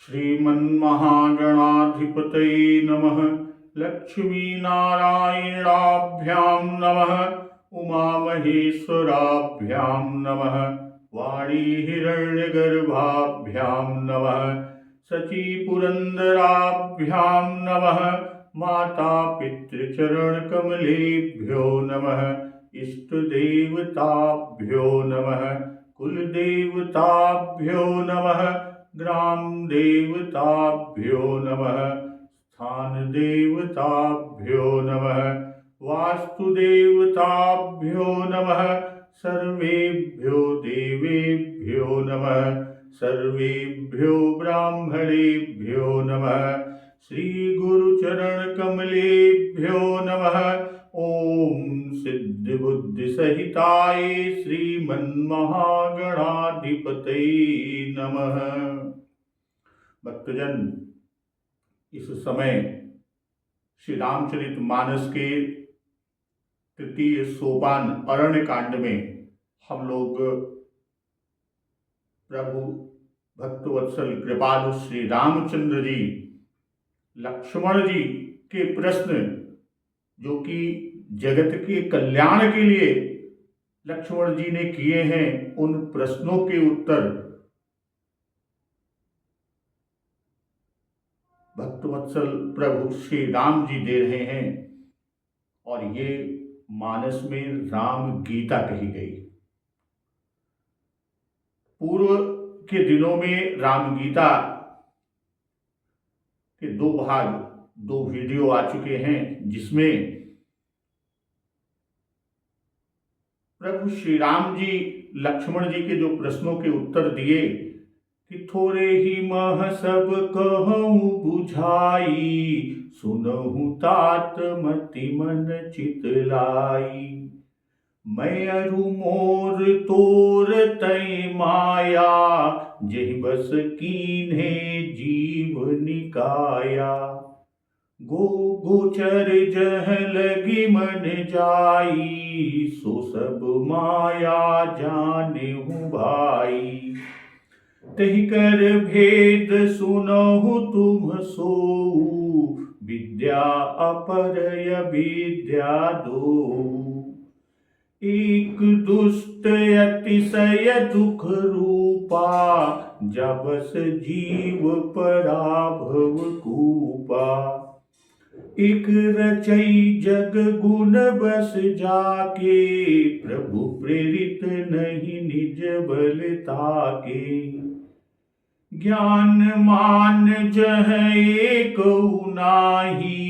श्रीमन्महागणाधिपतये नमः। लक्ष्मीनारायणाभ्यां नमः। उमामहेश्वराभ्यां नमः। वाणीहिरण्यगर्भाभ्यां नमः। शचीपुरन्दराभ्यां नमः। मातापितृचरणकमलेभ्यो नमः। इष्टदेवताभ्यो नमः। कुलदेवताभ्यो नमः। ग्रामदेवताभ्यो नमः। स्थानदेवताभ्यो नमः। वास्तुदेवताभ्यो नमः। सर्वेभ्यो देवेभ्यो नमः। सर्वेभ्यो ब्राह्मणेभ्यो नमः। श्रीगुरुचरणकमलेभ्यो नमः। ओम सिद्धिबुद्धिसहिताय श्रीमन्महागणाधिपतये नमः। भक्तजन, इस समय श्री रामचरितमानस के तृतीय सोपान अरण्य कांड में हम लोग प्रभु भक्तवत्सल कृपालु श्री रामचंद्र जी लक्ष्मण जी के प्रश्न, जो कि जगत के कल्याण के लिए लक्ष्मण जी ने किए हैं, उन प्रश्नों के उत्तर भक्तवत्सल प्रभु श्री राम जी दे रहे हैं। और ये मानस में राम गीता कही गई। पूर्व के दिनों में राम गीता के दो भाग, दो वीडियो आ चुके हैं, जिसमें प्रभु श्री राम जी लक्ष्मण जी के जो प्रश्नों के उत्तर दिए कि थोड़े ही मह सब कहूँ बुझाई, सुनहु तात मति मन चित लाई। मैं अरु मोर तोर तय माया, जेहि बस कीन्हे जीव निकाया। गो गोचर जह लगी मन जाई, सो सब माया जानेहु भाई। तहि कर भेद सुनहु तुम सोऊ, विद्या अपरय विद्या दो। एक दुष्ट अतिशय दुख रूपा, जबस जीव पराभव कूपा। एक रचई जग गुण बस जाके, प्रभु प्रेरित नहीं निज बल ताके। ज्ञान मान जह एक नाही,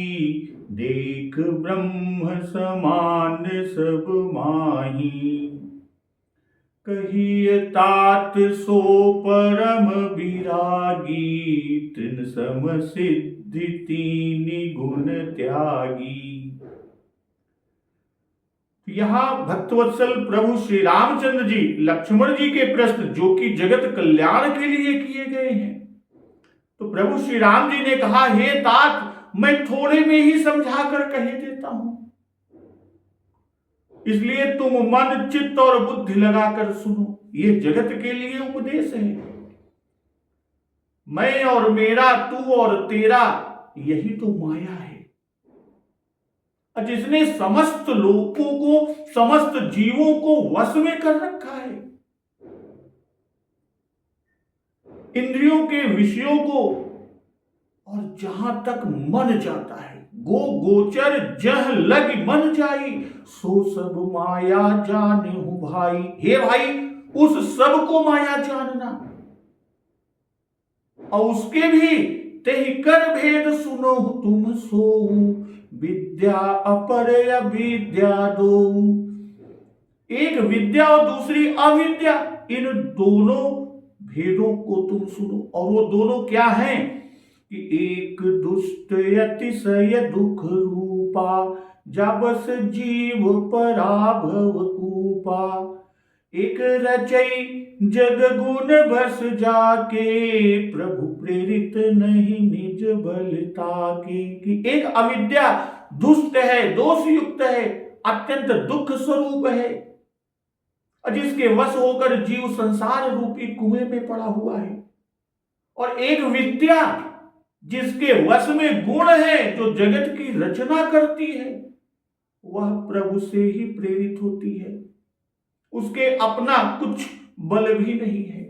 देख ब्रह्म समान सब माही। कहिए तात सो परम विरागी, तृण सम सिद्धि तीनि गुण त्यागी। यहाँ भक्तवत्सल प्रभु श्री रामचंद्र जी लक्ष्मण जी के प्रश्न, जो कि जगत कल्याण के लिए किए गए हैं, तो प्रभु श्री राम जी ने कहा, हे तात, मैं थोड़े में ही समझा कर कह देता हूं, इसलिए तुम मन चित्त और बुद्धि लगाकर सुनो। ये जगत के लिए उपदेश है। मैं और मेरा, तू और तेरा, यही तो माया है, जिसने समस्त लोगों को, समस्त जीवों को वश में कर रखा है। इंद्रियों के विषयों को, और जहां तक मन जाता है, गो गोचर जह लग मन जाई, सो सब माया जाने हूं भाई। हे भाई, उस सब को माया जानना, और उसके भी तेहि कर भेद सुनो तुम सोऊ, विद्या अपरय विद्या दो। एक विद्या और दूसरी अविद्या, इन दोनों भेदों को तुम सुनो। और वो दोनों क्या हैं कि एक दुष्ट अतिशय दुख रूपा, जबस जीव पराभव कूपा। एक रचई जग गुण बस जाके, प्रभु प्रेरित नहीं निज बल ताके। कि एक अविद्या दुष्ट है, दोष युक्त है, अत्यंत दुख स्वरूप है, और जिसके वश होकर जीव संसार रूपी कुएं में पड़ा हुआ है। और एक विद्या जिसके वश में गुण है, जो जगत की रचना करती है, वह प्रभु से ही प्रेरित होती है। उसके अपना कुछ बल भी नहीं है।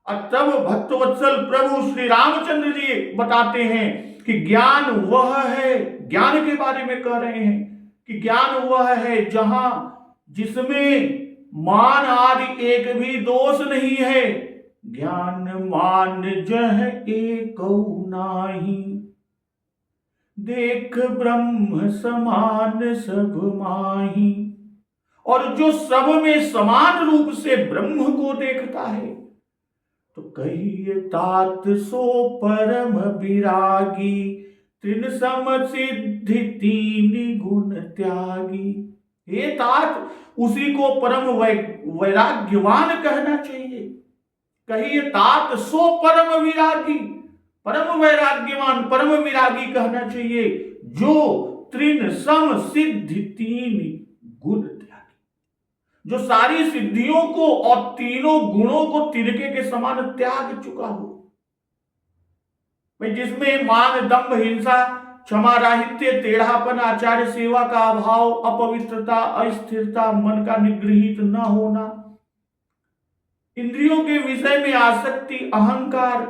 और तब भक्तवत्सल प्रभु श्री रामचंद्र जी बताते हैं कि ज्ञान वह है, ज्ञान के बारे में कह रहे हैं कि ज्ञान वह है जहां जिसमें मान आदि एक भी दोष नहीं है। ज्ञान मान जह एक नाही, देख ब्रह्म समान सब माही। और जो सब में समान रूप से ब्रह्म को देखता है, तो कहिए तात सो परम विरागी, त्रिन सम सिद्धि तीन गुण त्यागी। हे तात, उसी को परम वैराग्यवान कहना चाहिए। कहिए तात सो परम विरागी, परम वैराग्यवान, परम विरागी कहना चाहिए, जो त्रिन सम सिद्धि तीन गुण त्यागी, जो सारी सिद्धियों को और तीनों गुणों को तिनके के समान त्याग चुका हो। जिसमें मान, दंभ, हिंसा, क्षमा, राहित्य, टेढ़ापन, आचार्य सेवा का अभाव, अपवित्रता, अस्थिरता, मन का निगृहित न होना, इंद्रियों के विषय में आसक्ति, अहंकार,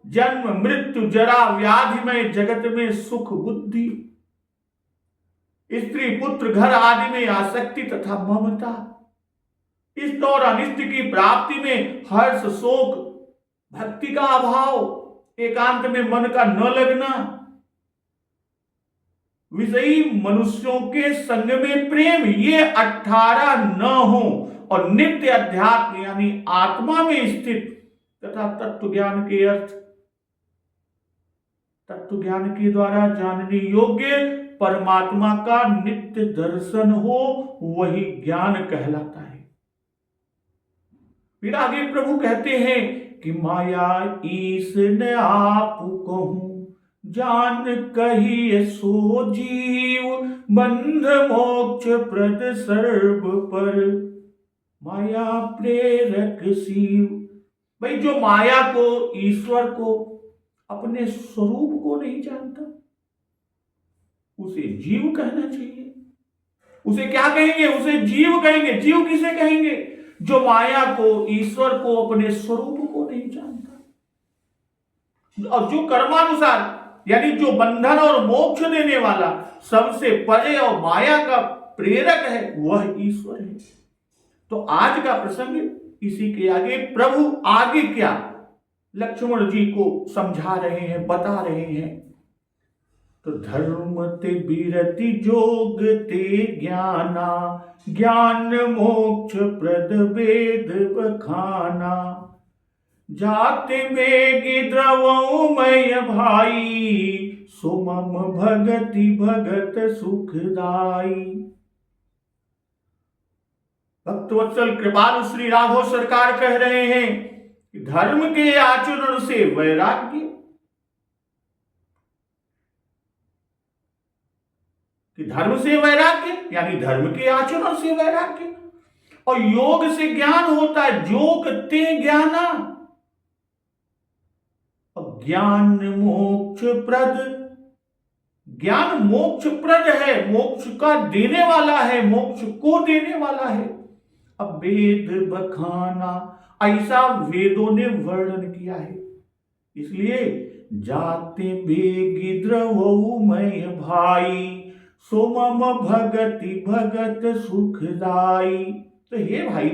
जन्म मृत्यु जरा व्याधिमय जगत में सुख बुद्धि, स्त्री पुत्र घर आदि में आसक्ति तथा ममता, इष्ट और अनिष्ट की प्राप्ति में हर्ष शोक, भक्ति का अभाव, एकांत में मन का न लगना, विषयी मनुष्यों के संग में प्रेम, ये 18 न हो, और नित्य अध्यात्म यानी आत्मा में स्थित तथा तत्व ज्ञान के अर्थ, तत्व ज्ञान के द्वारा जानने योग्य परमात्मा का नित्य दर्शन हो, वही ज्ञान कहलाता है। फिर आगे प्रभु कहते हैं कि माया ईस न आप कहूं, जान कहिए सो जीव, बंध मोक्ष प्रद सर्व पर, माया प्रेरक शिव। भाई, जो माया को, ईश्वर को, अपने स्वरूप को नहीं जानता, उसे जीव कहना चाहिए। उसे क्या कहेंगे? उसे जीव कहेंगे। जीव किसे कहेंगे? जो माया को, ईश्वर को, अपने स्वरूप को नहीं जानता, और जो कर्मानुसार यानी जो बंधन और मोक्ष देने वाला, सबसे परे और माया का प्रेरक है, वह ईश्वर है। तो आज का प्रसंग इसी के आगे प्रभु आगे क्या लक्ष्मण जी को समझा रहे हैं, बता रहे हैं। तो धर्म ते बिरति जोग ते ज्ञाना, ज्ञान मोक्ष प्रद वेद बखाना, जाते बेगी द्रवमय भाई, सुमम भगति भगत सुखदाई। भक्तवत्सल कृपालु श्री राघव सरकार कह रहे हैं कि धर्म के आचरण से वैराग्य, कि धर्म से वैराग्य यानी धर्म के आचरण से वैराग्य, और योग से ज्ञान होता है। योग ते ज्ञाना, और ज्ञान मोक्ष प्रद, ज्ञान मोक्ष प्रद है, मोक्ष का देने वाला है, मोक्ष को देने वाला है। अब वेद बखाना, ऐसा वेदों ने वर्णन किया है। इसलिए जाते बेगी द्रवमय भाई, सोमम भगति भगत सुखदाई। तो हे भाई,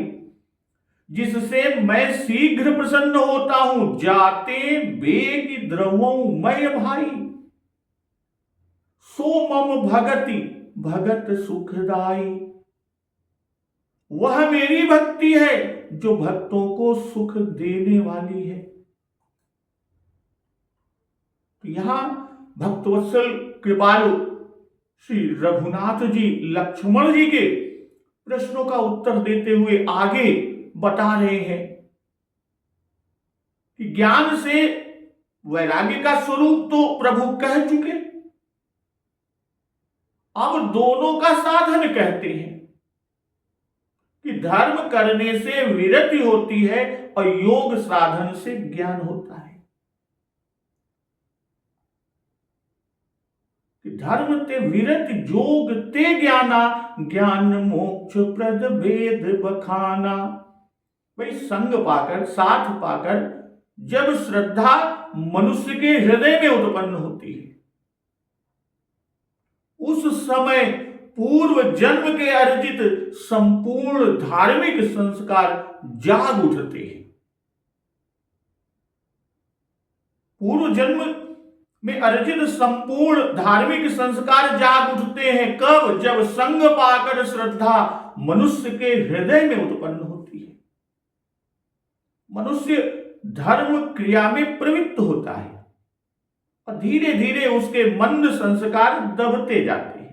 जिससे मैं शीघ्र प्रसन्न होता हूं, जाते बेगी द्रवमय भाई, सोमम भगति भगत सुखदाई, वह मेरी भक्ति है जो भक्तों को सुख देने वाली है। तो यहां भक्तवत्सल कृपालु श्री रघुनाथ जी लक्ष्मण जी के प्रश्नों का उत्तर देते हुए आगे बता रहे हैं कि ज्ञान से वैराग्य का स्वरूप तो प्रभु कह चुके, अब दोनों का साधन कहते हैं कि धर्म करने से विरति होती है और योग साधन से ज्ञान होता है। कि धर्म ते विरति जोग ते ज्ञाना, ज्ञान मोक्ष प्रद वेद बखाना। भाई संग पाकर, साथ पाकर जब श्रद्धा मनुष्य के हृदय में उत्पन्न होती है, उस समय पूर्व जन्म के अर्जित संपूर्ण धार्मिक संस्कार जाग उठते हैं। पूर्व जन्म में अर्जित संपूर्ण धार्मिक संस्कार जाग उठते हैं। कब? जब संग पाकर श्रद्धा मनुष्य के हृदय में उत्पन्न होती है। मनुष्य धर्म क्रिया में प्रवृत्त होता है और धीरे धीरे उसके मंद संस्कार दबते जाते हैं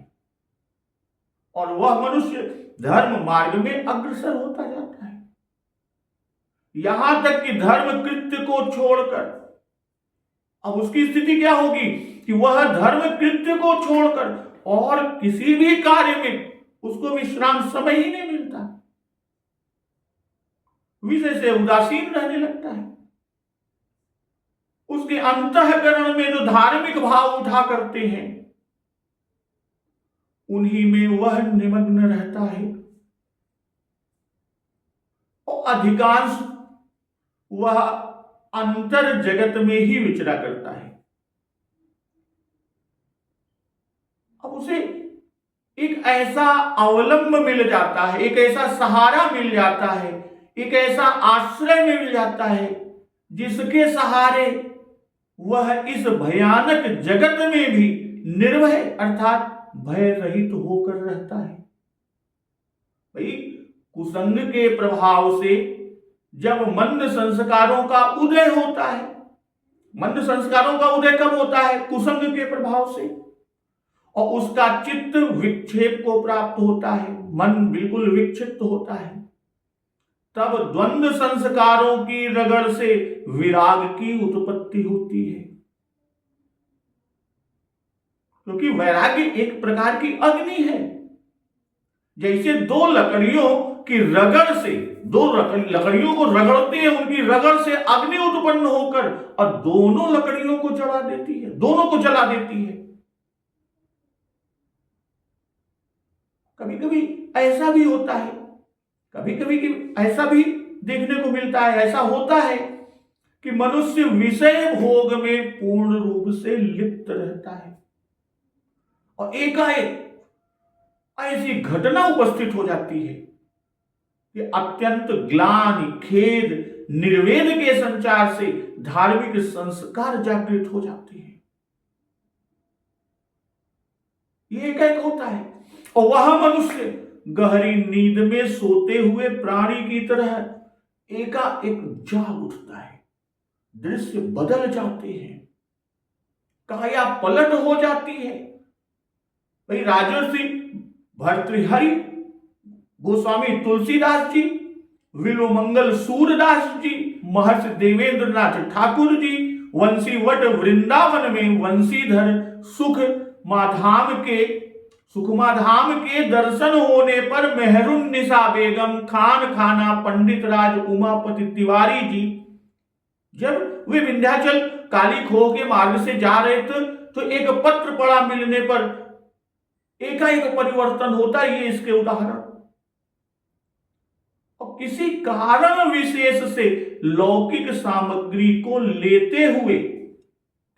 और वह मनुष्य धर्म मार्ग में अग्रसर होता जाता है, यहां तक कि धर्म कृत्य को छोड़कर, अब उसकी स्थिति क्या होगी कि वह धर्म कृत्य को छोड़कर और किसी भी कार्य में उसको विश्राम समय ही नहीं मिलता, विषय से उदासीन रहने लगता है। उसके अंतःकरण में जो धार्मिक भाव उठा करते हैं, उन्हीं में वह निमग्न रहता है और अधिकांश वह अंतर जगत में ही विचरा करता है। अब उसे एक ऐसा अवलंब मिल जाता है, एक ऐसा सहारा मिल जाता है, एक ऐसा आश्रय मिल जाता है जिसके सहारे वह इस भयानक जगत में भी निर्भय अर्थात भय रहित होकर रहता है। भाई कुसंग के प्रभाव से जब मंद संस्कारों का उदय होता है, मंद संस्कारों का उदय कब होता है? कुसंग के प्रभाव से, और उसका चित्त विक्षेप को प्राप्त होता है, मन बिल्कुल विक्षिप्त होता है, तब द्वंद्व संस्कारों की रगड़ से विराग की उत्पत्ति होती है। क्योंकि वैराग्य एक प्रकार की अग्नि है। जैसे दो लकड़ियों की रगड़ से, दो लकड़ियों को रगड़ते हैं, उनकी रगड़ से अग्नि उत्पन्न होकर और दोनों लकड़ियों को जला देती है, दोनों को जला देती है। कभी कभी ऐसा भी होता है, कभी कभी ऐसा भी देखने को मिलता है, ऐसा होता है कि मनुष्य विषय भोग में पूर्ण रूप से लिप्त रहता है और एकाएक ऐसी घटना उपस्थित हो जाती है कि अत्यंत ग्लानि, खेद, निर्वेद के संचार से धार्मिक संस्कार जागृत हो जाते हैं। ये एकाएक होता है और वह मनुष्य गहरी नींद में सोते हुए प्राणी की तरह एकाएक जाग उठता है, दृश्य बदल जाते हैं, काया पलट हो जाती है। भाई राजर्षि भर्तृहरि गोस्वामी तुलसीदास जी, विलोमंगल सूरदास जी, महर्षि देवेंद्रनाथ ठाकुर जी, वंशीवट वृंदावन में वंशीधर सुखमाधाम के दर्शन होने पर मेहरुन्निसा बेगम, खान खाना पंडित राज उमापति तिवारी जी, जब वे विंध्याचल काली खोह के मार्ग से जा रहे थे तो एक पत्र पड़ा मिलने पर एकाएक परिवर्तन होता है। ये इसके उदाहरण। और किसी कारण विशेष से लौकिक सामग्री को लेते हुए,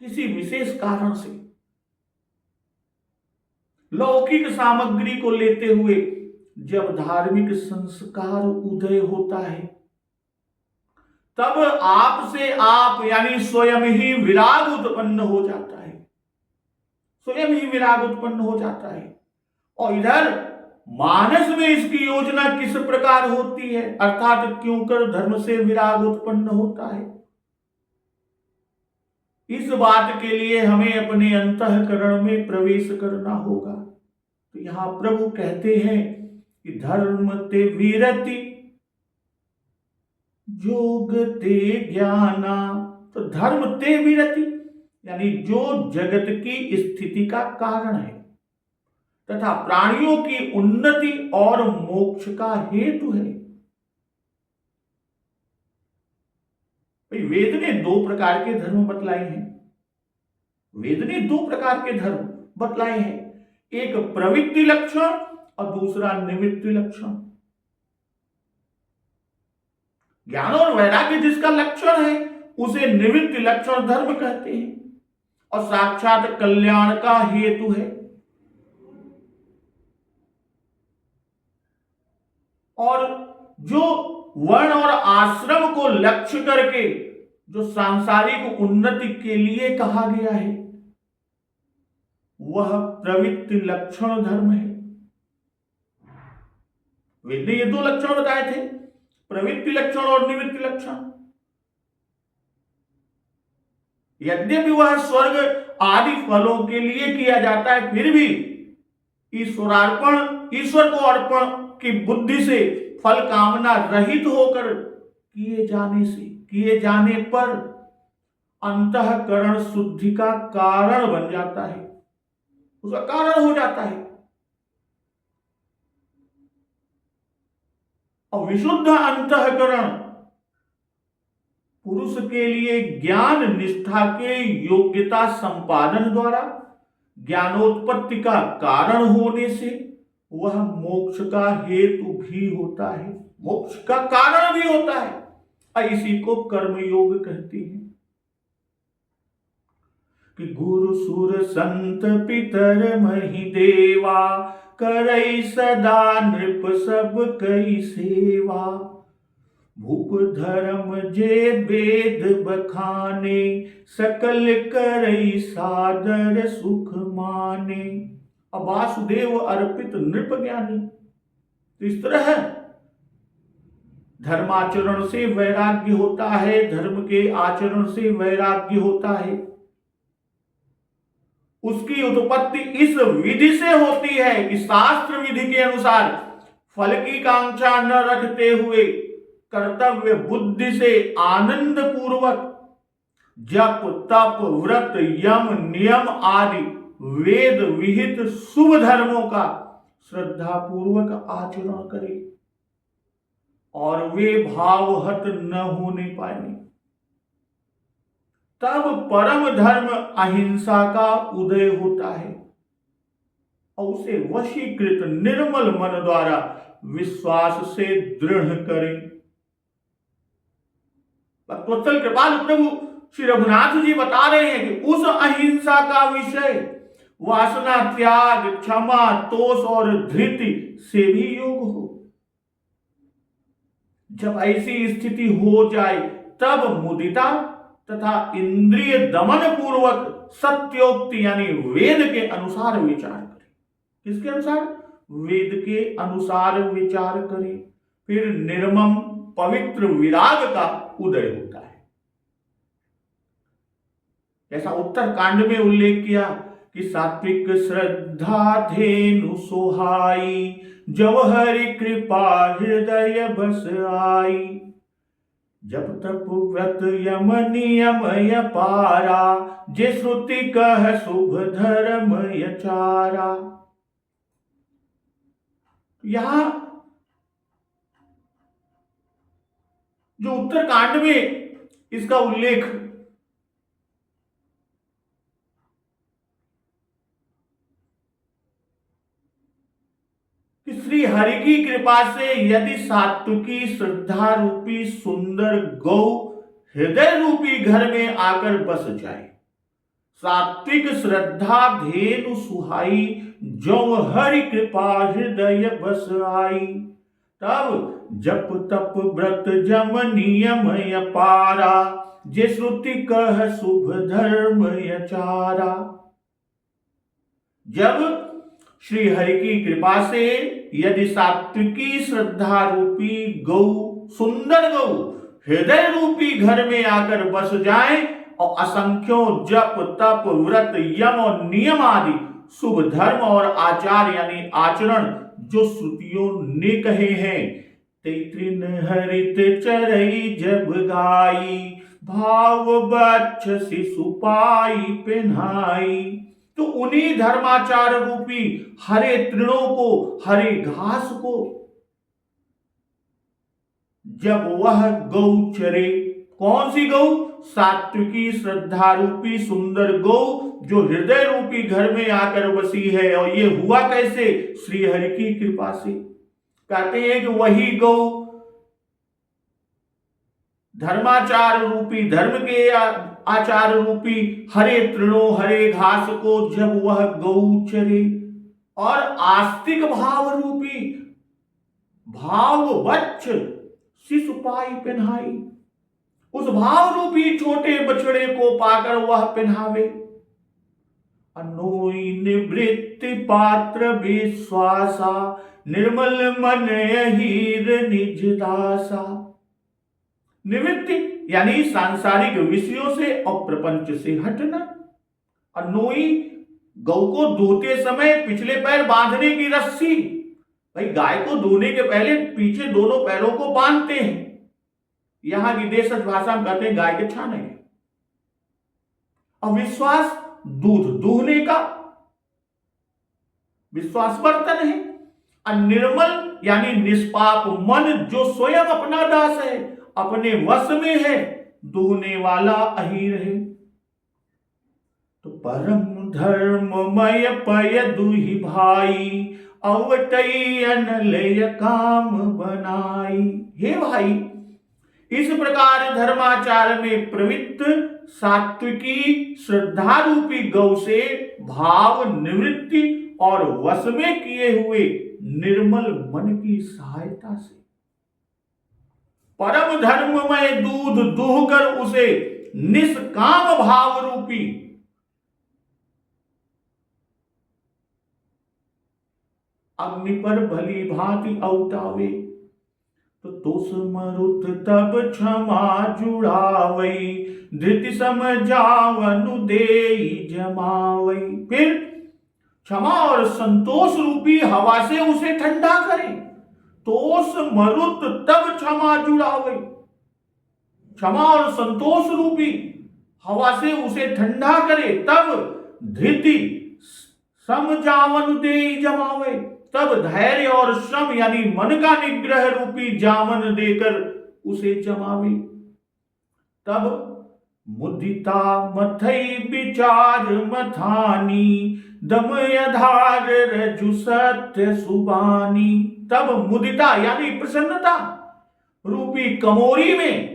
किसी विशेष कारण से लौकिक सामग्री को लेते हुए जब धार्मिक संस्कार उदय होता है, तब आप से आप यानी स्वयं ही विराग उत्पन्न हो जाता है, स्वयं ही विराग उत्पन्न हो जाता है। और इधर मानस में इसकी योजना किस प्रकार होती है, अर्थात क्यों कर धर्म से विराग उत्पन्न होता है, इस बात के लिए हमें अपने अंतःकरण में प्रवेश करना होगा। तो यहां प्रभु कहते हैं कि धर्म ते विरति जोग ते ज्ञाना। तो धर्म ते विरति यानी जो जगत की स्थिति का कारण है तथा प्राणियों की उन्नति और मोक्ष का हेतु है। वेद ने दो प्रकार के धर्म बतलाए हैं। वेद ने दो प्रकार के धर्म बतलाए हैं, एक प्रवृत्ति लक्षण और दूसरा निवृत्ति लक्षण। ज्ञान और वैराग्य जिसका लक्षण है उसे निवृत्ति लक्षण धर्म कहते हैं और साक्षात कल्याण का हेतु है। और जो वर्ण और आश्रम को लक्ष्य करके जो सांसारिक उन्नति के लिए कहा गया है वह प्रवृत्ति लक्षण धर्म है। वेद ने ये दो लक्षण बताए थे, प्रवृत्ति लक्षण और निवृत्ति लक्षण। यद्यपि वह स्वर्ग आदि फलों के लिए किया जाता है, फिर भी ईश्वर को अर्पण की बुद्धि से फल कामना रहित होकर किए जाने पर अंतःकरण शुद्धि का कारण बन जाता है, उसका कारण हो जाता है। और विशुद्ध अंतःकरण पुरुष के लिए ज्ञान निष्ठा के योग्यता संपादन द्वारा ज्ञानोत्पत्ति का कारण होने से वह मोक्ष का हेतु भी होता है, मोक्ष का कारण भी होता है, और इसी को कर्मयोग कहते हैं। कि गुरु सुर संत पितर महि देवा करई सदा नृप सब कई सेवा। भूप धर्म जे वेद बखाने सकल करई सादर सुख माने। अब वासुदेव अर्पित नृप ज्ञानी। तो इस तरह है धर्माचरण से वैराग्य होता है, धर्म के आचरण से वैराग्य होता है। उसकी उत्पत्ति इस विधि से होती है कि शास्त्र विधि के अनुसार फल की कांक्षा न रखते हुए कर्तव्य बुद्धि से आनंद पूर्वक जप तप व्रत यम नियम आदि वेद विहित शुभ धर्मों का श्रद्धा पूर्वक आचरण करे और वे भावहत न होने पाए, तब परम धर्म अहिंसा का उदय होता है और उसे वशीकृत निर्मल मन द्वारा विश्वास से दृढ़ करें। भक्तवत्सल कृपालु प्रभु श्री रघुनाथ जी बता रहे हैं कि उस अहिंसा का विषय वासना त्याग क्षमा तोष और धृति से भी योग हो। जब ऐसी स्थिति हो जाए तब मुदिता तथा इंद्रिय दमन पूर्वक सत्योक्ति यानी वेद के अनुसार विचार करें। किसके अनुसार? वेद के अनुसार विचार करें। फिर निर्मम पवित्र विराग का उदय होता है। ऐसा उत्तर कांड में उल्लेख किया कि सात्विक श्रद्धा धेनु सोहाई जब हरि कृपा हृदय बस आई। जब तप व्रत यम नियम पारा जे श्रुति कह शुभ धर्म यचारा। यहां जो उत्तर कांड में इसका उल्लेख कि श्री हरि की कृपा से यदि सात्विकी श्रद्धा रूपी सुंदर गौ हृदय रूपी घर में आकर बस जाए, सात्विक श्रद्धा धेनु सुहाई जो हरि कृपा हृदय बस आई। तब जप तप व्रत जम नियम पारा जे श्रुति कह शुभ धर्म यचारा। जब श्री हरि की कृपा से यदि सात्विकी श्रद्धा रूपी गौ सुंदर गौ हृदय रूपी घर में आकर बस जाए और असंख्यों जप तप व्रत यम और नियम आदि शुभ धर्म और आचार यानी आचरण जो श्रुतियों ने कहे हैं, तैत्रिन हरित चरई जब गाई भाव बच्छ शिशु पाई पिन्हाई। तो उन्हीं धर्माचार रूपी हरे तृणों को हरे घास को जब वह गौ चरे, कौन सी गौ? सात्विकी श्रद्धा रूपी सुंदर गौ जो हृदय रूपी घर में आकर बसी है। और ये हुआ कैसे? श्री हरि की कृपा से। कहते हैं कि वही गौ धर्माचार रूपी, धर्म के आचार रूपी हरे तृणों हरे घास को जब वह गौ चरे और आस्तिक भाव रूपी भाव वच्छ शिशुपाई पहनाई, उस भाव रूपी छोटे बछड़े को पाकर वह पहनावे। अनोई निवृत्ति पात्र विश्वासा निर्मल मन हीर निज दासा। निवृत्ति यानी सांसारिक विषयों से और प्रपंच से हटना। अनोई गौ को धोते समय पिछले पैर बांधने की रस्सी, भाई गाय को धोने के पहले पीछे दोनों पैरों को बांधते हैं, यहां की देशज भाषा में कहते हैं गाय के छाने। अविश्वास दूध दूहने का विश्वास बर्तन है। अनिर्मल यानी निष्पाप मन जो स्वयं अपना दास है, अपने वश में है, दूहने वाला अहीर है। तो परम धर्ममय पय दुहि भाई अवटई अनलय काम बनाई। हे भाई, इस प्रकार धर्माचार में प्रवृत्त सात्विकी श्रद्धा रूपी गौ से भाव निवृत्ति और वश में किए हुए निर्मल मन की सहायता से परम धर्ममय दूध दूह कर उसे निष्काम भाव रूपी अग्नि पर भली भांति औटावे। तो दोष मरुत तब क्षमा जुड़ावई धृति समझावनु देई जमावई। फिर क्षमा और संतोष रूपी हवा से उसे ठंडा करे। तोष मरुत तब क्षमा जुड़ावई, क्षमा और संतोष रूपी हवा से उसे ठंडा करे, तब धृति समझावनु देई जमावे, तब धैर्य और श्रम यानी मन का निग्रह रूपी जामन देकर उसे जमावे। तब मुदिता मथई विचार मथानी दमयधार रजु सत्य सुबानी। तब मुदिता यानी प्रसन्नता रूपी कमोरी में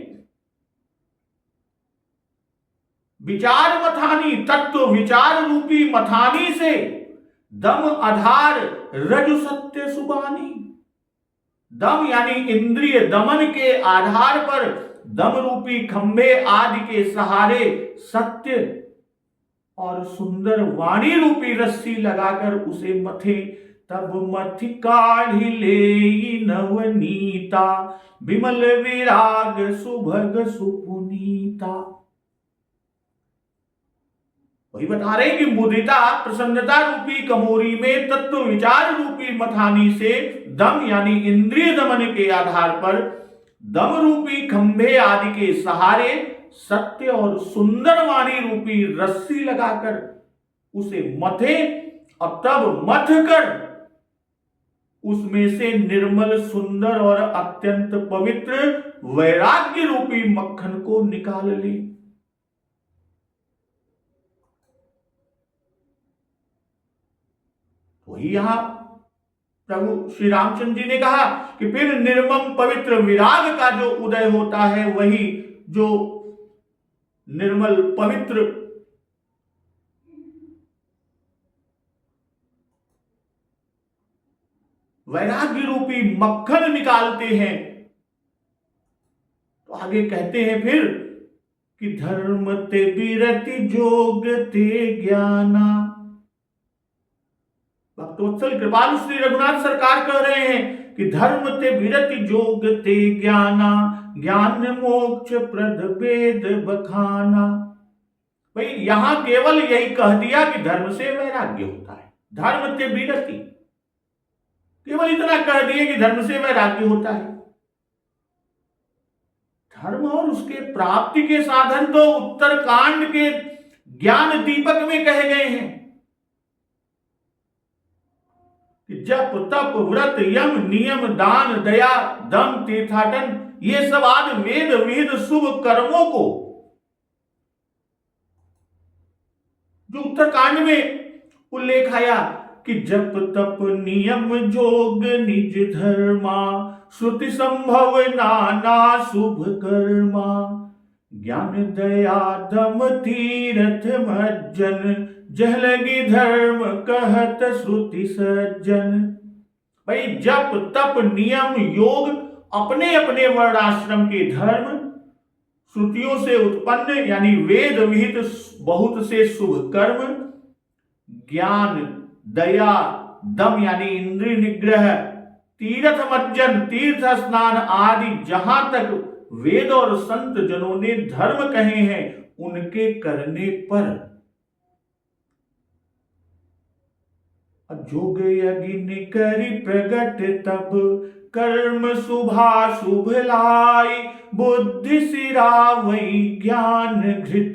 विचार मथानी तत्व विचार रूपी मथानी से दम आधार रजु सत्य सुबानी। दम यानी इंद्रिय दमन के आधार पर दम रूपी खंभे आदि के सहारे सत्य और सुंदर वाणी रूपी रस्सी लगाकर उसे मथे। तब मथि काढ़ी ले नवनीता विमल विराग सुभग सुपुनीता। वही बता रहे कि मुदिता प्रसन्नता रूपी कमोरी में तत्व विचार रूपी मथानी से दम यानी इंद्रिय दमन के आधार पर दम रूपी खंभे आदि के सहारे सत्य और सुंदर वाणी रूपी रस्सी लगाकर उसे मथे और तब मथ कर उसमें से निर्मल सुंदर और अत्यंत पवित्र वैराग्य रूपी मक्खन को निकाल ले। वही यहां प्रभु श्री रामचंद्र जी ने कहा कि फिर निर्मम पवित्र विराग का जो उदय होता है, वही जो निर्मल पवित्र वैराग्य रूपी मक्खन निकालते हैं। तो आगे कहते हैं फिर कि धर्म ते विरति जोग ते ज्ञाना। भक्तवत्सल कृपालु श्री रघुनाथ सरकार कह रहे हैं कि धर्म ते विरति जोग ते ज्ञाना ज्ञान मोक्ष प्रद वेद बखाना। भाई यहां केवल यही कह दिया कि धर्म से वैराग्य होता है, धर्म ते विरति, केवल इतना कह दिए कि धर्म से वैराग्य होता है। धर्म और उसके प्राप्ति के साधन तो उत्तरकांड के ज्ञान दीपक में कहे गए हैं। जप तप व्रत यम नियम दान दया दम तीर्थाटन, ये सब आदि वेद विहित शुभ कर्मों को जो उत्तरकांड में उल्लेख आया कि जप तप नियम जोग निज धर्मा, श्रुति संभव नाना शुभ कर्मा, ज्ञान दया दम तीरथ मज्जन, जह लगी धर्म कहत श्रुति सज्जन। भाई जप तप नियम योग अपने अपने वर्णाश्रम के धर्म, श्रुतियों से उत्पन्न यानी वेद विहित बहुत से शुभ कर्म, ज्ञान दया दम यानी इंद्रिय निग्रह, तीर्थ मज्जन तीर्थ स्नान आदि जहां तक वेद और संत जनों ने धर्म कहे हैं उनके करने पर जोग यज्ञ करी प्रगट तब, कर्म शुभाशुभ लाई, बुद्धि सिरावई ज्ञान घृत,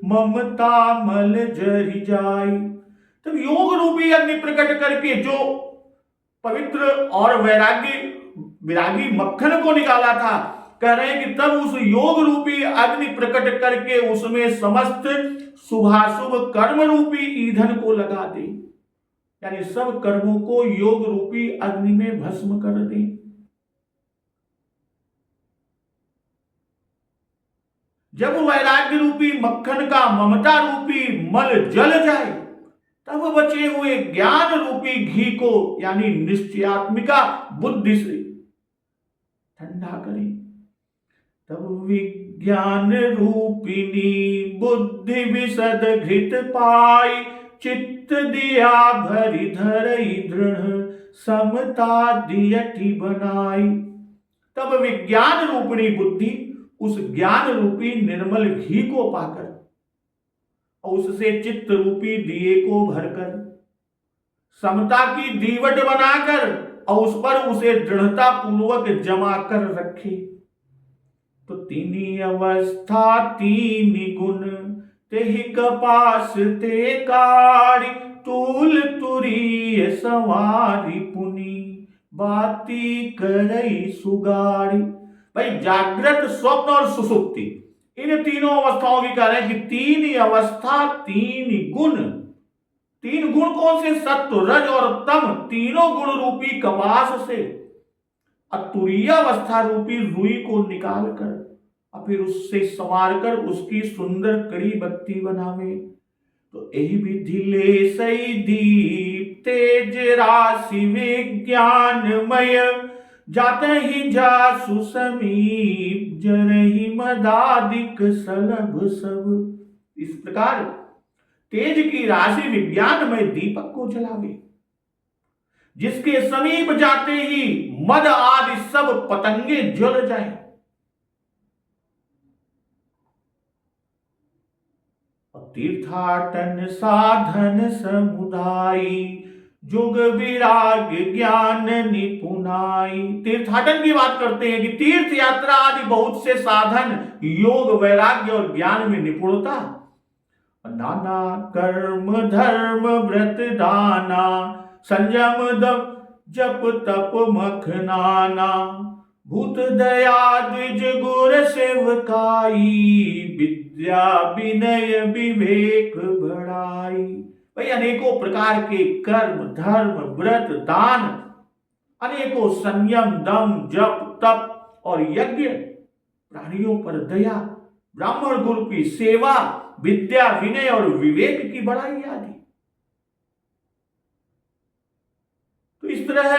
ममता मल जरि जाई। तब योग रूपी अग्नि प्रकट करके जो पवित्र और विरागी मक्खन को निकाला था, कह रहे हैं कि तब उस योग रूपी अग्नि प्रकट करके उसमें समस्त शुभाशुभ कर्म रूपी ईंधन को लगा दे, यानी सब कर्मों को योग रूपी अग्नि में भस्म कर दे। जब वैराग्य रूपी मक्खन का ममता रूपी मल जल जाए, तब बचे हुए ज्ञान रूपी घी को यानी निश्चयात्मिका बुद्धि से ठंडा करें। तब विज्ञान रूपिणी बुद्धि विशद घृत पाई, चित्त दिया भरी धरई दृढ़, समता दियति बनाई। तब विज्ञान रूपिणी बुद्धि उस ज्ञान रूपी निर्मल घी को पाकर और उससे चित्त रूपी दिए को भरकर समता की दीवट बनाकर और उस पर उसे दृढ़ता पूर्वक जमा कर रखे। तो तीनी अवस्था तीनी गुण, तेहि कपास ते कारी, तूल तुरीय सवारी पुनी, बाती करई सुगारी। भाई जागृत स्वप्न और सुसुप्ति इन तीनों अवस्थाओं की कह रहे हैं कि तीन अवस्था तीन गुण। तीन गुण कौन से? सत्व रज और तम, तीनों गुण रूपी कपास से तुरीय अवस्था रूपी रुई को निकालकर और फिर उससे संवार कर उसकी सुंदर कड़ी बत्ती बनावे। तो यही विधि ले सही दीप तेज राशि विज्ञानमय, जाते ही जासु समीप जरहि मदादिक सलभ सब। इस प्रकार तेज की राशि विज्ञानमय दीपक को जलावे, जिसके समीप जाते ही मद आदि सब पतंगे जल जाएं। तीर्थाटन साधन समुदायी, जुग विराग ज्ञान निपुणाई। तीर्थाटन की बात करते हैं कि तीर्थ यात्रा आदि बहुत से साधन, योग वैराग्य और ज्ञान में निपुणता, नाना कर्म धर्म व्रत दाना, संयम दम जप तप मखनाना, भूत दया द्विज गुर सेवकाई, विद्या विनय विवेक बढ़ाई। भाई अनेकों प्रकार के कर्म धर्म व्रत दान, अनेकों संयम दम जप तप और यज्ञ, प्राणियों पर दया, ब्राह्मण गुरु की सेवा, विद्या विनय और विवेक की बढ़ाई आदि। तो इस तरह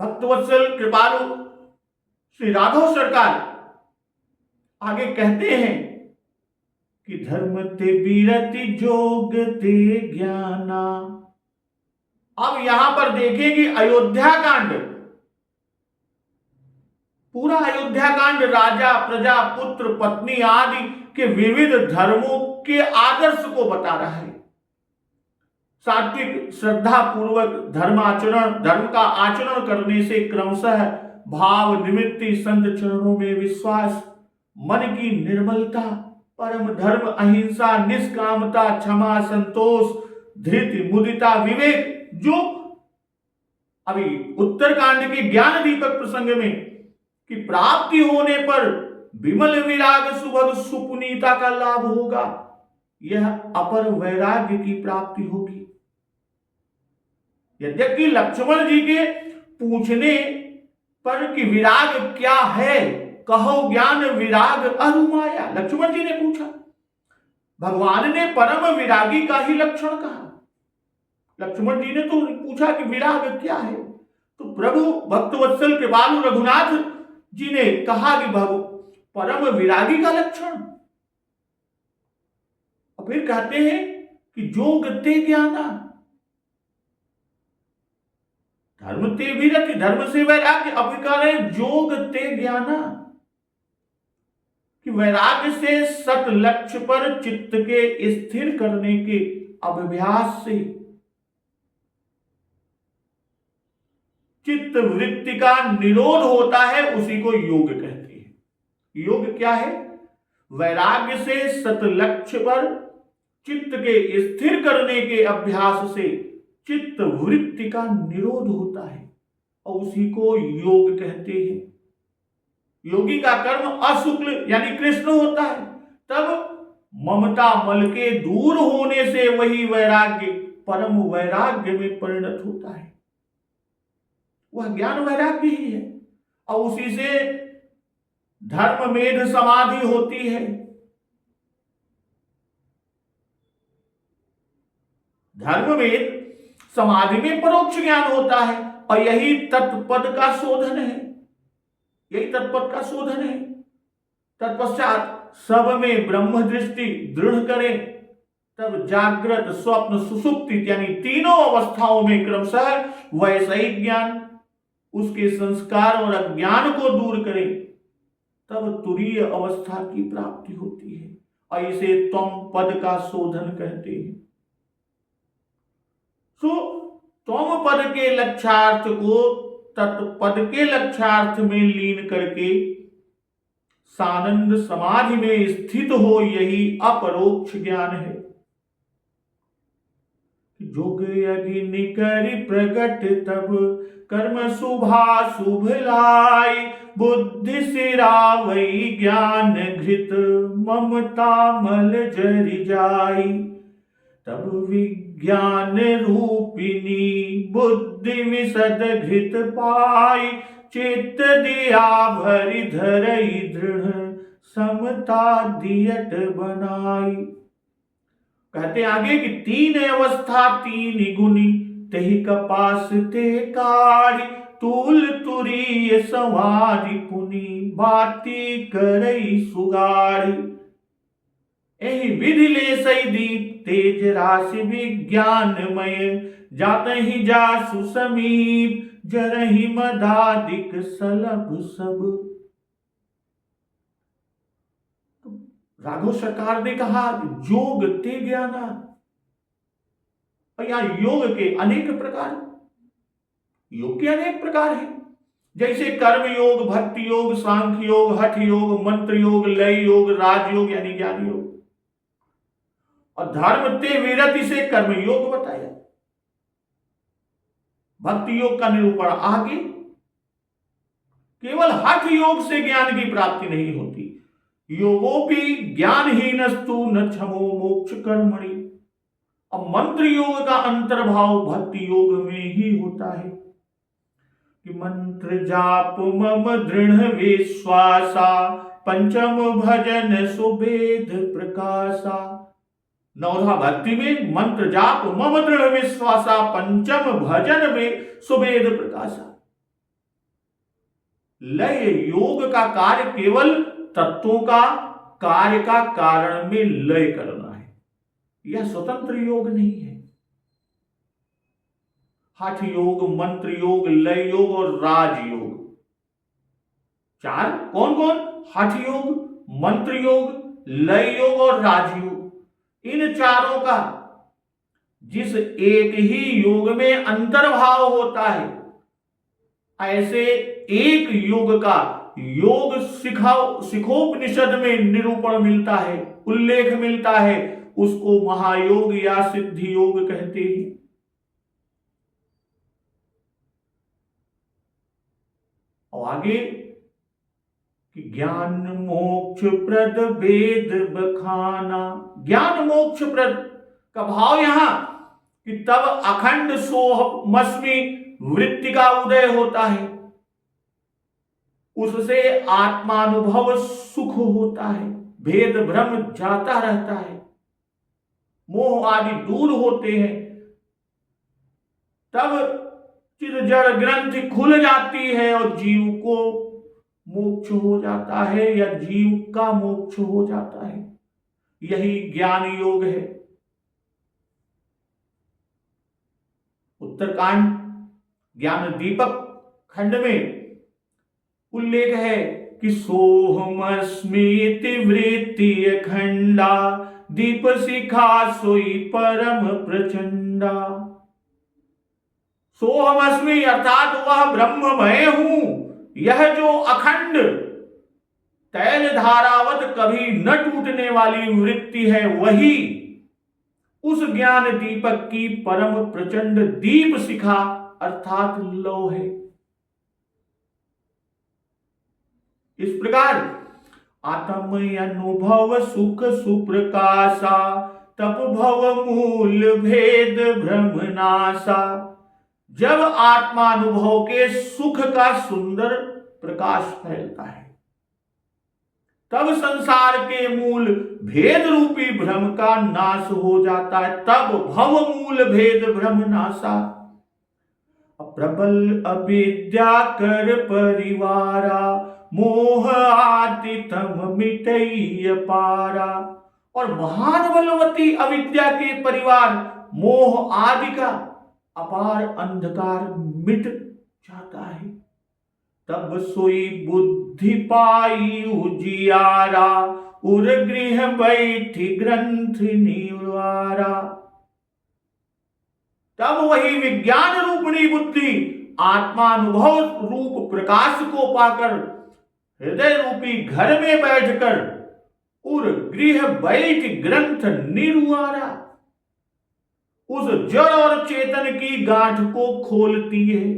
भक्तवत्सल कृपालु श्री राघव सरकार आगे कहते हैं कि धर्म ते बीरति जोग ते ज्ञाना। अब यहां पर देखेंगे अयोध्या कांड, पूरा अयोध्या कांड राजा प्रजा पुत्र पत्नी आदि के विविध धर्मों के आदर्श को बता रहा है। सात्विक श्रद्धा पूर्वक धर्म का आचरण करने से क्रमशः भाव निवृत्ति, संत चरणों में विश्वास, मन की निर्मलता, परम धर्म, अहिंसा, निष्कामता, क्षमा, संतोष, धृति, मुदिता, विवेक, जो अभी उत्तरकांड के ज्ञान दीपक प्रसंग में कि प्राप्ति होने पर विमल विराग सुभग सुपुनीता का लाभ होगा, यह अपर वैराग्य की प्राप्ति होगी। यद्यपि लक्ष्मण जी के पूछने पर कि विराग क्या है, कहो ज्ञान विराग अरुमाया, लक्ष्मण जी ने पूछा, भगवान ने परम विरागी का ही लक्षण कहा। लक्ष्मण जी ने तो पूछा कि विराग क्या है, तो प्रभु भक्तवत्सल के बालू रघुनाथ जी ने कहा कि परम विरागी का लक्षण। और फिर कहते हैं कि जोग ते ज्ञाना, धर्म ते विरति, धर्म से वैराग्य। अभिकार है जोग ते ज्ञाना, कि वैराग्य से सत लक्ष्य पर चित्त के स्थिर करने के अभ्यास से चित्त वृत्ति का निरोध होता है, उसी को योग कहते हैं। योग क्या है? वैराग्य से सत लक्ष्य पर चित्त के स्थिर करने के अभ्यास से चित्त वृत्ति का निरोध होता है और उसी को योग कहते हैं। योगी का कर्म अशुक्ल यानी कृष्ण होता है, तब ममता मल के दूर होने से वही वैराग्य परम वैराग्य में परिणत होता है। वह ज्ञान वैराग्य ही है और उसी से धर्म मेध समाधि होती है। धर्म में समाधि में परोक्ष ज्ञान होता है और यही तत्पद का शोधन है, यही तत्पद का शोधन है। तत्पश्चात सब में ब्रह्म दृष्टि दृढ़ करें, तब जागृत स्वप्न सुषुप्ति यानी तीनों अवस्थाओं में क्रमशः वैषयिक ज्ञान उसके संस्कार और अज्ञान को दूर करें, तब तुरीय अवस्था की प्राप्ति होती है और इसे त्वम पद का शोधन कहते हैं। त्वम पद के लक्ष्यार्थ को तत्पद के लक्ष्यार्थ में लीन करके सानंद समाधि में स्थित हो, यही अपरोक्ष ज्ञान है। जोग अग्नि करि प्रगट तब कर्म शुभा शुभ लाई, बुद्धि सिरावई ज्ञान घृत ममता मल जरि जाई, तब विज्ञान रूपिणी बुद्धि विशद घृत पाई, चित्त दिया भरि धरई दृढ़ समता दियत बनाई। कहते आगे कि तीन अवस्था तीन गुनी, तेहि कपास ते काढ़ी, तूल तुरीय संवारी पुनि बाती करई सुगाड़ी, एहि विधि ले सई दीप तेज राशि विज्ञानमय, जातहि जासु समीप जरहि मदादिक सलभ सब। राघव सरकार ने कहा योग ते ज्ञाना, और यहां योग के अनेक प्रकार, योग के अनेक प्रकार हैं, जैसे कर्म योग, भक्ति योग, सांख्य योग, हठ योग, मंत्र योग, लय योग, राजयोग यानी ज्ञान योग, और धर्म ते विरति से कर्म योग बताया। भक्ति योग का निरूपण आगे। केवल हठ योग से ज्ञान की प्राप्ति नहीं होती, योगोपि ज्ञानहीनस्तु न क्षमो मोक्ष कर्मणि, अब मंत्र योग का अंतर्भाव भक्ति योग में ही होता है कि मंत्र जाप मम दृढ़ विश्वासा, पंचम भजन सुवेद प्रकाशा। नौधा भक्ति में मंत्र जाप मम दृढ़ विश्वासा, पंचम भजन में सुवेद प्रकाशा। लय योग का कार्य केवल तत्वों का कार्य का कारण में लय करना है, यह स्वतंत्र योग नहीं है। हठ योग, मंत्र योग, लय योग और राजयोग, चार कौन कौन? हठ योग, मंत्र योग, लय योग और राजयोग। इन चारों का जिस एक ही योग में अंतर्भाव होता है, ऐसे एक योग का योग शिखोपनिषद में निरूपण मिलता है, उल्लेख मिलता है, उसको महायोग या सिद्धि योग कहते हैं। और आगे कि ज्ञान मोक्ष प्रद वेद बखाना। ज्ञान मोक्ष प्रद का भाव यहां कि तब अखंड सोहमस्मि वृत्ति का उदय होता है, उससे आत्मानुभव सुख होता है, भेद भ्रम जाता रहता है, मोह आदि दूर होते हैं, तब चिर जड़ ग्रंथि खुल जाती है और जीव को मोक्ष हो जाता है या जीव का मोक्ष हो जाता है। यही ज्ञान योग है। उत्तरकांड ज्ञान दीपक खंड में उल्लेख है कि सोहमस्मीति वृत्ति अखंडा दीप शिखा सोई परम प्रचंडा। सोहमस्मि अर्थात वह ब्रह्ममय हूं, यह जो अखंड तैल धारावत कभी न टूटने वाली वृत्ति है, वही उस ज्ञान दीपक की परम प्रचंड दीप शिखा अर्थात लौ है। इस प्रकार आत्म अनुभव सुख सुप्रकाशा तप भव मूल भेद भ्रम नाशा। जब आत्मानुभव के सुख का सुंदर प्रकाश फैलता है, तब संसार के मूल भेद रूपी भ्रम का नाश हो जाता है। तब भव मूल भेद भ्रम नाशा। प्रबल अविद्या कर परिवारा मोह आतितम मिटई पारा। और महान बलवती अविद्या के परिवार मोह आदि का अपार अंधकार मिट जाता है। तब सोई बुद्धि पाई उजियारा उर गृह बैठी ग्रंथ निवारा। तब वही विज्ञान रूपणी बुद्धि आत्मानुभव रूप प्रकाश को पाकर हृदय रूपी घर में बैठकर उर गृह बैठ ग्रंथ निर्वारा, उस जड़ और चेतन की गांठ को खोलती है।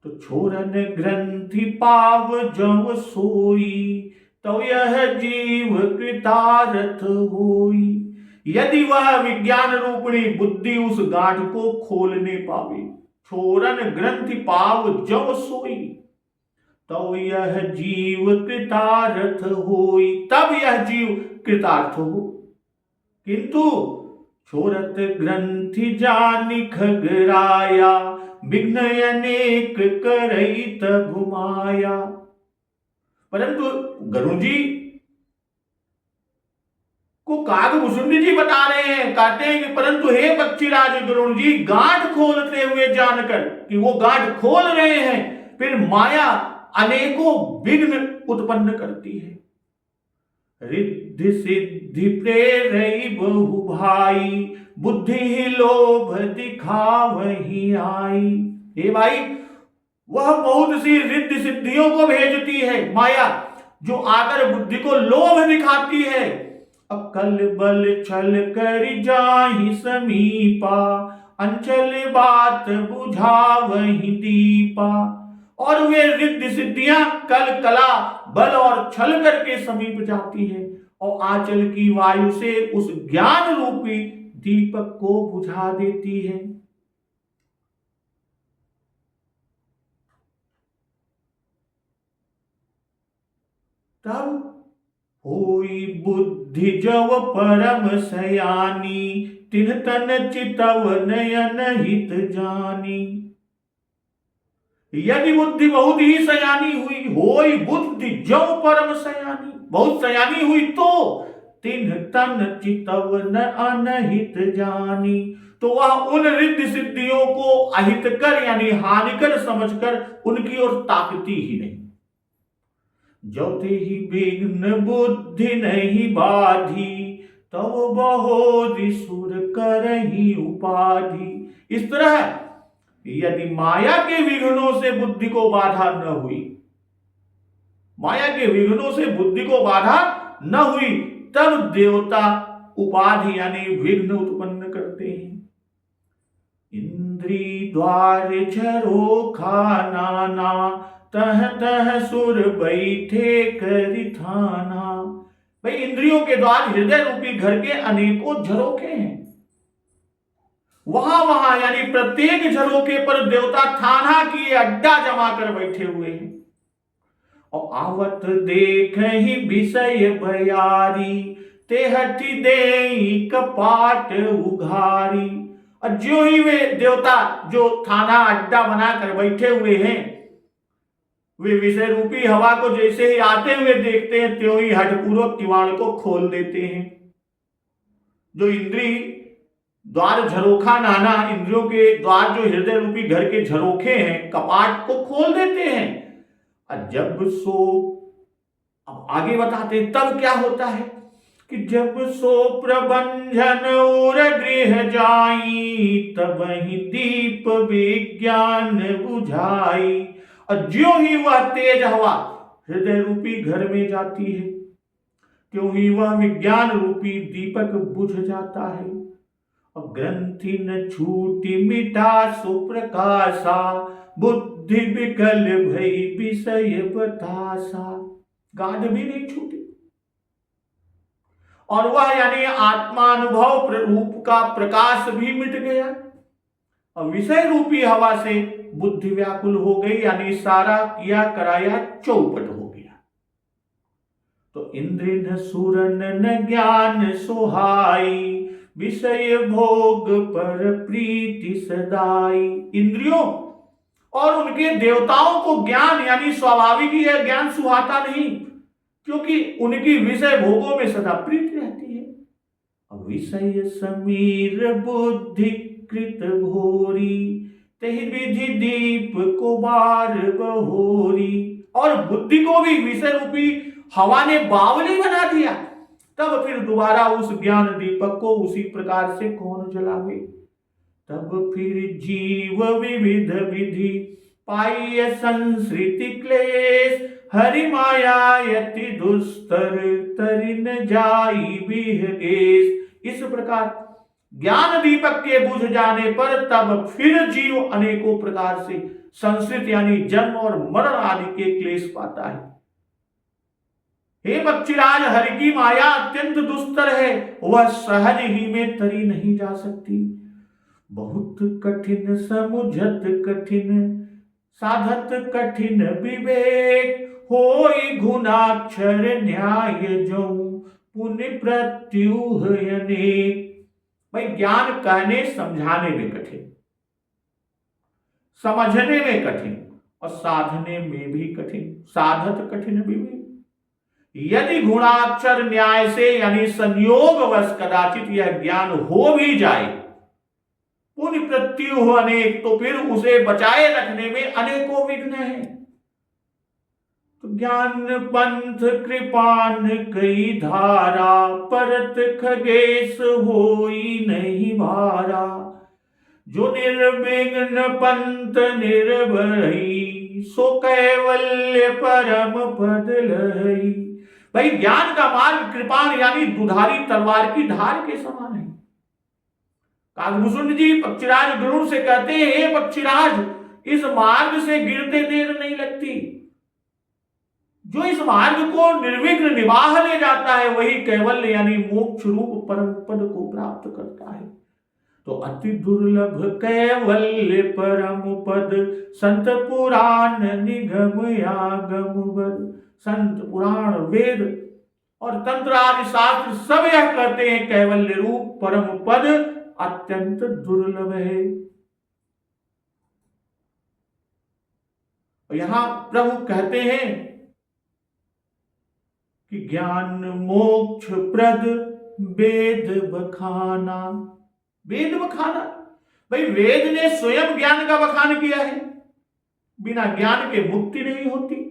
तो छोरन ग्रंथि पाव जव सोई तो यह जीव कृतार्थ होई। यदि वह विज्ञान रूपणी बुद्धि उस गांठ को खोलने पावे, छोरन ग्रंथि पाव जव सोई तो यह जीव कृतार्थ होई, तब यह जीव कृतार्थ हो। किंतु छोरत ग्रंथि जानि खगराया विघ्न अनेक करई तब माया। परंतु गरुड़ जी को कागभूषुंडी जी बता रहे हैं, कहते हैं कि परंतु हे पक्षीराज गरुड़ जी, गांठ खोलते हुए जानकर कि वो गांठ खोल रहे हैं, फिर माया अनेकों विघ्न उत्पन्न करती है। रिद्धि सिद्धि प्रेरई बहु भाई बुद्धि ही लोभ दिखावही आई। हे भाई, वह बहुत सी रिद्धि सिद्धियों को भेजती है माया, जो आकर बुद्धि को लोभ दिखाती है। अकल बल छल कर जाहि समीपा अंचल बात बुझावहि दीपा। और वे रिद्धि सिद्धियां कल कला बल और छल करके समीप जाती है और आंचल की वायु से उस ज्ञान रूपी दीपक को बुझा देती है। तब होई बुद्धि जव परम सयानी तिन तन चितव नयन हित जानी। यदि बुद्धि बहुत ही सयानी हुई, होई बुद्धि जव परम सयानी, बहुत सयानी हुई तो तिन तन चितव न अनहित जानी, तो वह उन रिद्धि सिद्धियों को अहितकर यानी हानिकर समझकर उनकी ओर ताकती ही नहीं। जोते ही विघ्न बुद्धि नहीं बाधी तब बहोरी सुर करही उपाधि। इस तरह यदि माया के विघ्नों से बुद्धि को बाधा न हुई, माया के विघ्नों से बुद्धि को बाधा न हुई, तब देवता उपाधि यानी विघ्न उत्पन्न करते हैं। इंद्री द्वार झरोखा नाना, तह तह सुर बैठे करिथाना। भाई इंद्रियों के द्वार हृदय रूपी घर के अनेकों झरोखे हैं। वहां वहां यानी प्रत्येक झरोखे पर देवता थाना किए अड्डा जमा कर बैठे हुए हैं। और आवत देख ही विषय भयारी, ते हटि देई कपाट उघारी। और जो ही वे देवता जो थाना अड्डा बनाकर बैठे हुए हैं, वे विषय रूपी हवा को जैसे ही आते हुए देखते हैं, त्यों ही हठपूर्वक किवाड़ को खोल देते हैं। जो इंद्री द्वार झरोखा नाना, इंद्रियों के द्वार जो हृदय रूपी घर के झरोखे हैं, कपाट को खोल देते हैं। और जब सो, अब आगे बताते हैं तब क्या होता है कि जब सो प्रबंधन और गृह जाई, तब ही दीप विज्ञान बुझाई। और ज्यों ही वह तेज हवा हृदय रूपी घर में जाती है, त्यों ही वह विज्ञान रूपी दीपक बुझ जाता है। और ग्रंथि न छूटी मिटा सुप्रकाशा, बुद्धि विकल भई विषय बतासा। गांठ भी नहीं छूटी और वह यानी आत्मानुभव रूप का प्रकाश भी मिट गया। और विषय रूपी हवा से बुद्धि व्याकुल हो गई, यानी सारा किया कराया चौपट हो गया। तो इंद्र न सुरन न ज्ञान सुहाई, विषय भोग पर प्रीति सदाई। इंद्रियों और उनके देवताओं को ज्ञान यानी स्वाभाविक ही है, ज्ञान सुहाता नहीं, क्योंकि उनकी विषय भोगों में सदा प्रीति रहती है। विषय समीर बुद्धि कृत भोरी, तहि विधि दीप को बार बहोरी। और बुद्धि को भी विषय रूपी हवा ने बावली बना दिया, तब फिर दोबारा उस ज्ञान दीपक को उसी प्रकार से कौन जलावे। तब फिर जीव विविध विधि पाई संस्कृति क्लेश, हरि माया यति दुस्तर तरिन जाई बिहगेश। इस प्रकार ज्ञान दीपक के बुझ जाने पर तब फिर जीव अनेकों प्रकार से संस्कृत यानी जन्म और मरण आदि के क्लेश पाता है। हे पक्षीराज, हरि की माया अत्यंत दुस्तर है, वह सहज ही में तरी नहीं जा सकती। बहुत कठिन समुझत कठिन, साधत कठिन विवेक, होई गुणाक्षर न्याय जो पुण्य प्रत्युह अनेक। भाई ज्ञान कहने समझाने में कठिन, समझने में कठिन और साधने में भी कठिन। साधत कठिन विवेक, यदि गुणाक्षर न्याय से यानी संयोगवश कदाचित यह ज्ञान हो भी जाए, पुण्य प्रत्युह अनेक, तो फिर उसे बचाए रखने में अनेकों विघ्न हैं। तो ज्ञान पंथ कृपान कई धारा, परत खगेश होई नहीं भारा। जो निर्विघ्न पंथ निर्भई, सो कैवल्य परम पद लहई। भाई ज्ञान का मार्ग कृपान यानी दुधारी तलवार की धार के समान है। काकभूषण जी पक्षीराज गरुड़ से कहते हैं, हे पक्षीराज, इस मार्ग से गिरते देर नहीं लगती। जो इस मार्ग को निर्विघ्न निवाह ले जाता है, वही कैवल्य यानी मोक्ष रूप परम पद को प्राप्त करता है। तो अति दुर्लभ कैवल्य परम पद, संत पुराण निगम आगम बद। संत पुराण वेद और तंत्र आदि शास्त्र सब यह कहते हैं कैवल्य रूप परम पद अत्यंत दुर्लभ है। यहां प्रभु कहते हैं कि ज्ञान मोक्ष प्रद वेद बखाना। वेद बखाना, भाई वेद ने स्वयं ज्ञान का बखान किया है। बिना ज्ञान के मुक्ति नहीं होती।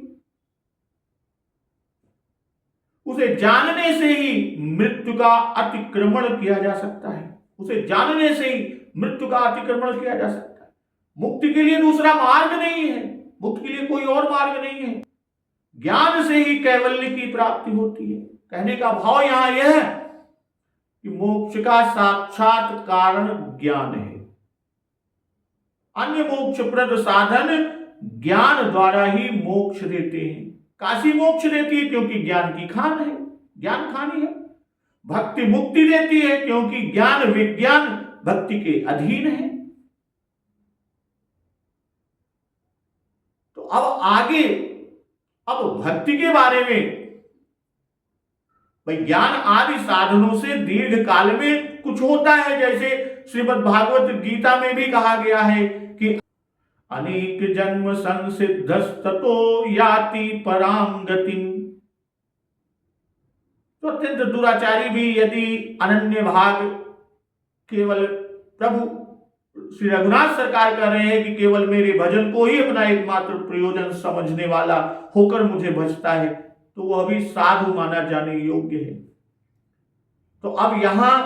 उसे जानने से ही मृत्यु का अतिक्रमण किया जा सकता है। उसे जानने से ही मृत्यु का अतिक्रमण किया जा सकता है। मुक्ति के लिए दूसरा मार्ग नहीं है, मुक्ति के लिए कोई और मार्ग नहीं है। ज्ञान से ही कैवल्य की प्राप्ति होती है। कहने का भाव यहां यह है कि मोक्ष का साक्षात कारण ज्ञान है। अन्य मोक्षप्रद साधन ज्ञान द्वारा ही मोक्ष देते हैं। काशी मोक्ष देती है क्योंकि ज्ञान की खान है, ज्ञान खानी है। भक्ति मुक्ति देती है क्योंकि ज्ञान विज्ञान भक्ति के अधीन है। तो अब आगे, अब भक्ति के बारे में, भाई ज्ञान आदि साधनों से दीर्घ काल में कुछ होता है, जैसे श्रीमद् भागवत गीता में भी कहा गया है कि अनेक जन्म संसिद्धस्ततो याति पराम गतिम। तो अत्यंत दुराचारी भी यदि अनन्य भाग केवल प्रभु श्री रघुनाथ सरकार कह रहे हैं कि केवल मेरे भजन को ही अपना एकमात्र प्रयोजन समझने वाला होकर मुझे भजता है, तो वह भी साधु माना जाने योग्य है। तो अब यहां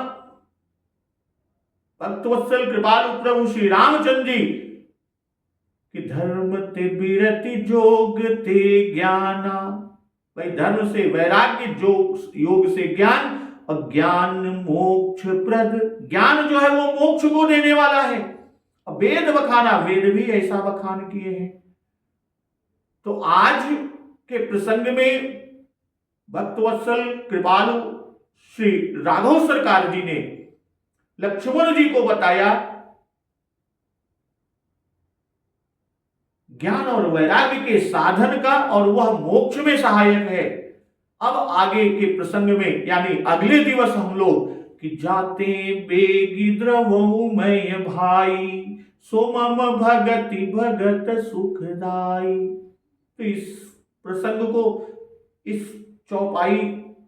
भक्तवत्सल कृपालु प्रभु श्री रामचंद्र जी कि धर्म ते बिरति जोग ते ज्ञाना, भाई धर्म से वैराग्य, योग से ज्ञान, और ज्ञान मोक्ष प्रद, ज्ञान जो है वो मोक्ष को देने वाला है। अब वेद बखाना, वेद भी ऐसा बखान किए हैं। तो आज के प्रसंग में भक्तवत्सल कृपालु श्री राघव सरकार जी ने लक्ष्मण जी को बताया ज्ञान और वैराग्य के साधन का, और वह मोक्ष में सहायक है। अब आगे के प्रसंग में, यानी अगले दिवस हम लोग कि जाते बेगी द्रवमय भाई, सोमम भगति भगत सुखदाई। तो इस प्रसंग को इस चौपाई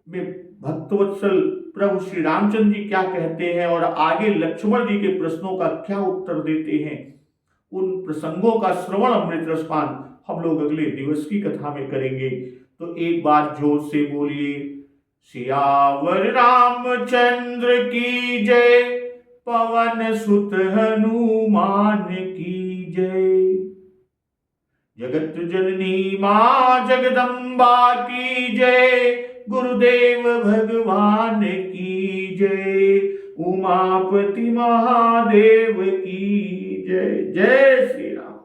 में भक्तवत्सल प्रभु श्री रामचंद्र जी क्या कहते हैं और आगे लक्ष्मण जी के प्रश्नों का क्या उत्तर देते हैं, उन प्रसंगों का श्रवण अमृत रसपान हम लोग अगले दिवस की कथा में करेंगे। तो एक बार जोर से बोलिए सियावर रामचंद्र की जय, पवन सुत हनुमान की जय। जगत जननी मां जगदम्बा की जय, गुरुदेव भगवान की जय, उमापति महादेव की जय। जय श्री राम।